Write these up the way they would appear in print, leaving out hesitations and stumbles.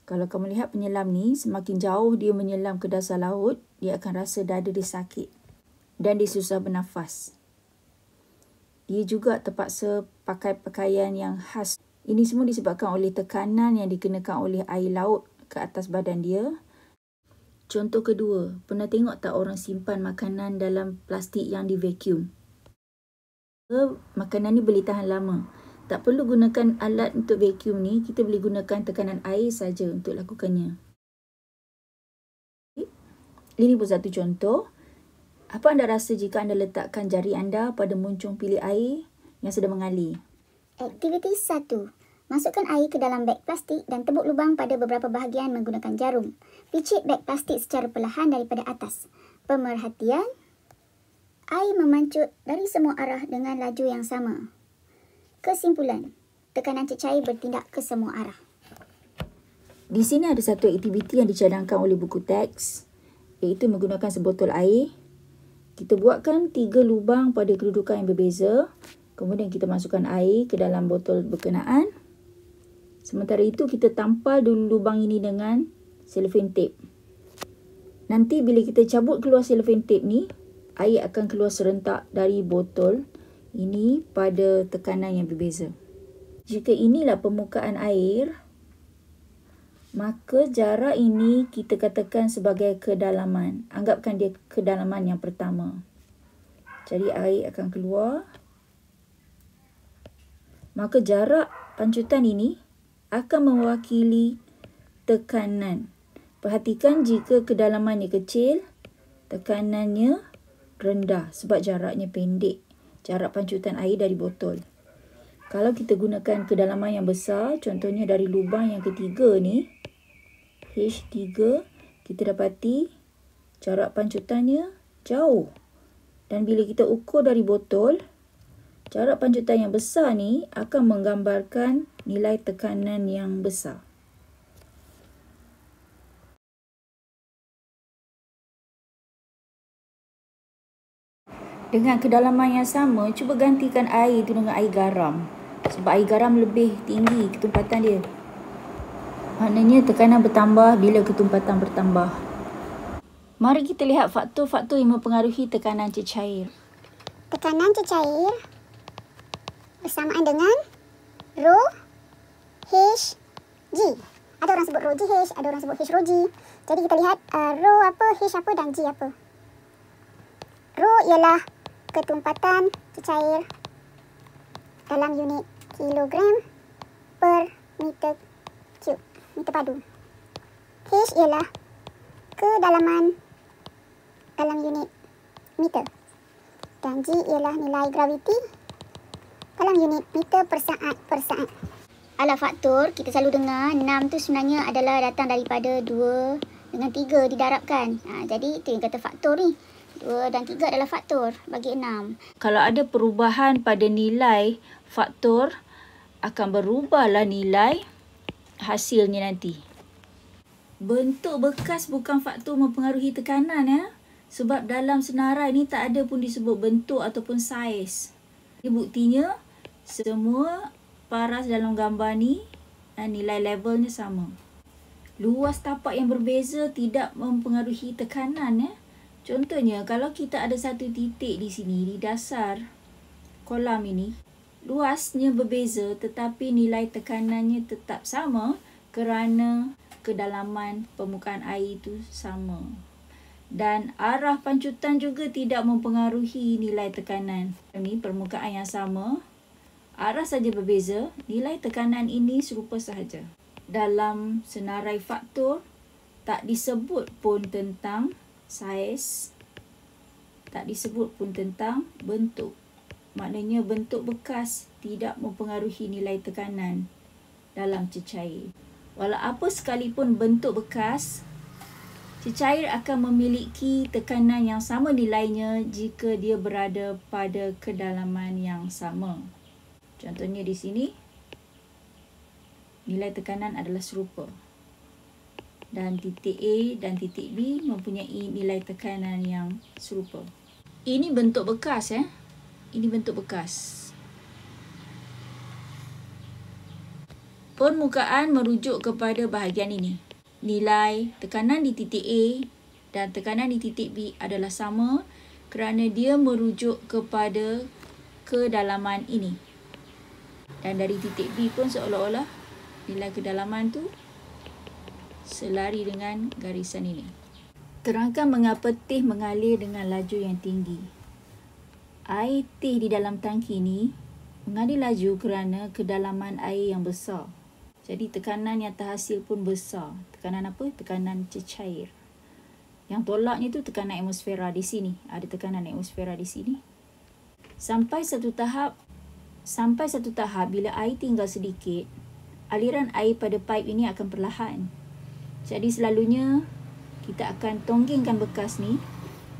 Kalau kamu lihat penyelam ni, semakin jauh dia menyelam ke dasar laut, dia akan rasa dada dia sakit dan dia susah bernafas. Dia juga terpaksa pakai pakaian yang khas. Ini semua disebabkan oleh tekanan yang dikenakan oleh air laut ke atas badan dia. Contoh kedua, pernah tengok tak orang simpan makanan dalam plastik yang di-vacuum? Makanan ni boleh tahan lama. Tak perlu gunakan alat untuk vacuum ni, kita boleh gunakan tekanan air saja untuk lakukannya. Ini pun satu contoh. Apa anda rasa jika anda letakkan jari anda pada muncung pilih air yang sedang mengalir? Aktiviti 1. Masukkan air ke dalam beg plastik dan tebuk lubang pada beberapa bahagian menggunakan jarum. Picit beg plastik secara perlahan daripada atas. Pemerhatian, air memancut dari semua arah dengan laju yang sama. Kesimpulan, tekanan cecair bertindak ke semua arah. Di sini ada satu aktiviti yang dicadangkan oleh buku teks, iaitu menggunakan sebotol air. Kita buatkan 3 lubang pada kedudukan yang berbeza. Kemudian kita masukkan air ke dalam botol berkenaan. Sementara itu kita tampal dulu lubang ini dengan cellophane tape. Nanti bila kita cabut keluar cellophane tape ni, air akan keluar serentak dari botol ini pada tekanan yang berbeza. Jika inilah permukaan air, maka jarak ini kita katakan sebagai kedalaman. Anggapkan dia kedalaman yang pertama. Jadi air akan keluar. Maka jarak pancutan ini akan mewakili tekanan. Perhatikan jika kedalamannya kecil, tekanannya rendah sebab jaraknya pendek. Jarak pancutan air dari botol. Kalau kita gunakan kedalaman yang besar, contohnya dari lubang yang ketiga ni, H3, kita dapati jarak pancutannya jauh. Dan bila kita ukur dari botol, jarak pancutan yang besar ni akan menggambarkan nilai tekanan yang besar. Dengan kedalaman yang sama, cuba gantikan air itu dengan air garam. Sebab air garam lebih tinggi ketumpatan dia. Maknanya tekanan bertambah bila ketumpatan bertambah. Mari kita lihat faktor-faktor yang mempengaruhi tekanan cecair. Tekanan cecair bersamaan dengan rho H G. Ada orang sebut rho GH, ada orang sebut H rho G. Jadi kita lihat rho apa, H apa dan G apa. Rho ialah ketumpatan cecair dalam unit kilogram per meter cube, meter padu. H ialah kedalaman dalam unit meter. Dan G ialah nilai graviti dalam unit meter per saat per saat. Alat faktor, kita selalu dengar 6 tu sebenarnya adalah datang daripada 2 dengan 3 didarabkan. Jadi itu yang kata faktor ni. 2 dan 3 adalah faktor bagi 6. Kalau ada perubahan pada nilai faktor, akan berubahlah nilai hasilnya nanti. Bentuk bekas bukan faktor mempengaruhi tekanan ya. Sebab dalam senarai ni tak ada pun disebut bentuk ataupun saiz. Ini buktinya semua paras dalam gambar ni nilai levelnya sama. Luas tapak yang berbeza tidak mempengaruhi tekanan ya. Contohnya kalau kita ada satu titik di sini di dasar kolam ini, luasnya berbeza tetapi nilai tekanannya tetap sama kerana kedalaman permukaan air itu sama. Dan arah pancutan juga tidak mempengaruhi nilai tekanan. Ini permukaan yang sama, arah saja berbeza, nilai tekanan ini serupa sahaja. Dalam senarai faktor, tak disebut pun tentang saiz, tak disebut pun tentang bentuk. Maknanya bentuk bekas tidak mempengaruhi nilai tekanan dalam cecair. Walau apa sekalipun bentuk bekas, cecair akan memiliki tekanan yang sama nilainya jika dia berada pada kedalaman yang sama. Contohnya di sini, nilai tekanan adalah serupa. Dan titik A dan titik B mempunyai nilai tekanan yang serupa. Ini bentuk bekas ya. Ini bentuk bekas. Permukaan merujuk kepada bahagian ini. Nilai tekanan di titik A dan tekanan di titik B adalah sama kerana dia merujuk kepada kedalaman ini. Dan dari titik B pun seolah-olah nilai kedalaman tu selari dengan garisan ini. Terangkan mengapa teh mengalir dengan laju yang tinggi. Air teh di dalam tangki ni mengalir laju kerana kedalaman air yang besar. Jadi tekanan yang terhasil pun besar. Tekanan apa? Tekanan cecair. Yang tolaknya tu tekanan atmosfera di sini. Ada tekanan atmosfera di sini. Sampai satu tahap bila air tinggal sedikit, aliran air pada pipe ini akan perlahan. Jadi selalunya kita akan tonggingkan bekas ni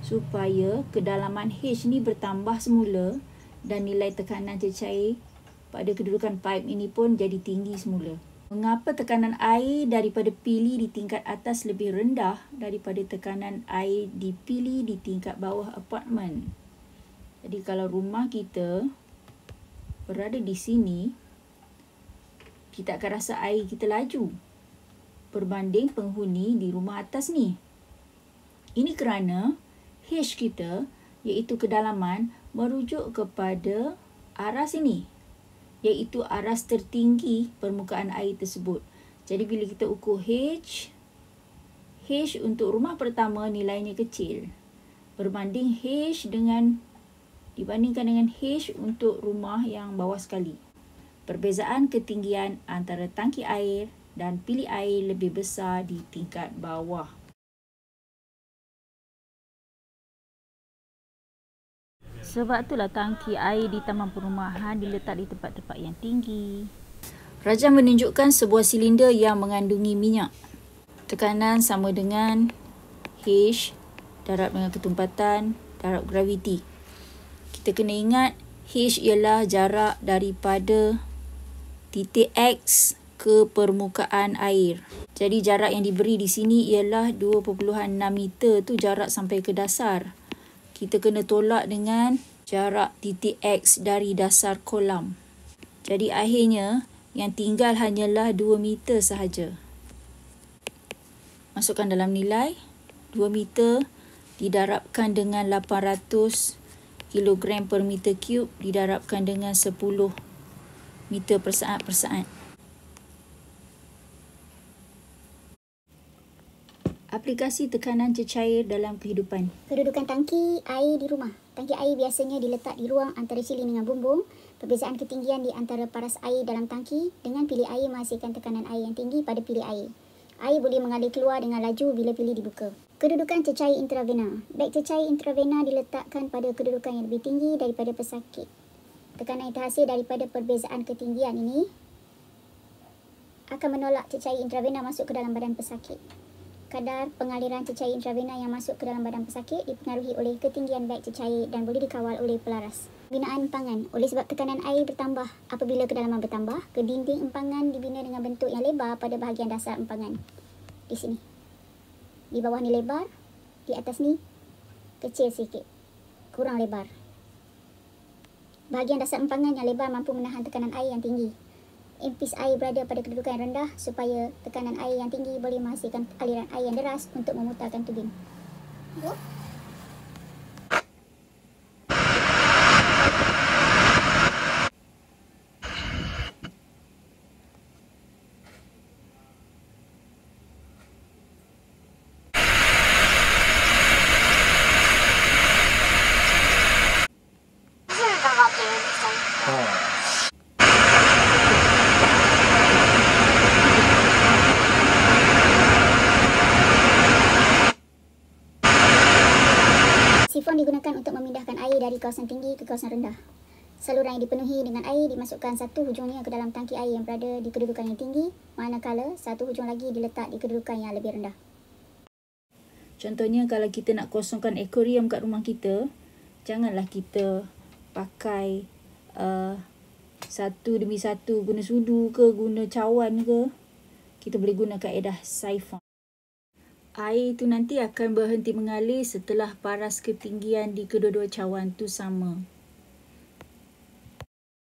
supaya kedalaman H ni bertambah semula dan nilai tekanan cecair pada kedudukan pipe ini pun jadi tinggi semula. Mengapa tekanan air daripada pili di tingkat atas lebih rendah daripada tekanan air di pili di tingkat bawah apartmen? Jadi kalau rumah kita berada di sini, kita akan rasa air kita laju berbanding penghuni di rumah atas ni. Ini kerana H kita, iaitu kedalaman, merujuk kepada aras ini, iaitu aras tertinggi permukaan air tersebut. Jadi bila kita ukur H untuk rumah pertama nilainya kecil dibandingkan dengan H untuk rumah yang bawah sekali. Perbezaan ketinggian antara tangki air dan bilik air lebih besar di tingkat bawah. Sebab itulah tangki air di taman perumahan diletak di tempat-tempat yang tinggi. Rajah menunjukkan sebuah silinder yang mengandungi minyak. Tekanan sama dengan H, darab dengan ketumpatan, darab graviti. Kita kena ingat H ialah jarak daripada titik X ke permukaan air. Jadi jarak yang diberi di sini ialah 2.6 meter tu jarak sampai ke dasar. Kita kena tolak dengan jarak titik X dari dasar kolam. Jadi akhirnya yang tinggal hanyalah 2 meter sahaja. Masukkan dalam nilai 2 meter didarabkan dengan 800 kilogram per meter cube didarabkan dengan 10 meter per saat per saat. Aplikasi tekanan cecair dalam kehidupan. Kedudukan tangki air di rumah. Tangki air biasanya diletak di ruang antara silin dengan bumbung. Perbezaan ketinggian di antara paras air dalam tangki dengan bilik air menghasilkan tekanan air yang tinggi pada bilik air. Air boleh mengalir keluar dengan laju bila bilik dibuka. Kedudukan cecair intravena. Beg cecair intravena diletakkan pada kedudukan yang lebih tinggi daripada pesakit. Tekanan yang terhasil daripada perbezaan ketinggian ini akan menolak cecair intravena masuk ke dalam badan pesakit. Kadar pengaliran cecair intravena yang masuk ke dalam badan pesakit dipengaruhi oleh ketinggian beg cecair dan boleh dikawal oleh pelaras. Binaan empangan. Oleh sebab tekanan air bertambah apabila kedalaman bertambah, kedinding empangan dibina dengan bentuk yang lebar pada bahagian dasar empangan. Di sini. Di bawah ni lebar, di atas ni kecil sikit. Kurang lebar. Bahagian dasar empangan yang lebar mampu menahan tekanan air yang tinggi. Empis air berada pada kedudukan yang rendah supaya tekanan air yang tinggi boleh menghasilkan aliran air yang deras untuk memutarkan tubing. Sifon digunakan untuk memindahkan air dari kawasan tinggi ke kawasan rendah. Saluran yang dipenuhi dengan air dimasukkan satu hujungnya ke dalam tangki air yang berada di kedudukan yang tinggi, manakala satu hujung lagi diletak di kedudukan yang lebih rendah. Contohnya kalau kita nak kosongkan akuarium kat rumah kita, janganlah kita pakai satu demi satu, guna sudu ke, guna cawan ke. Kita boleh guna kaedah sifon. Air itu nanti akan berhenti mengalir setelah paras ketinggian di kedua-dua cawan tu sama.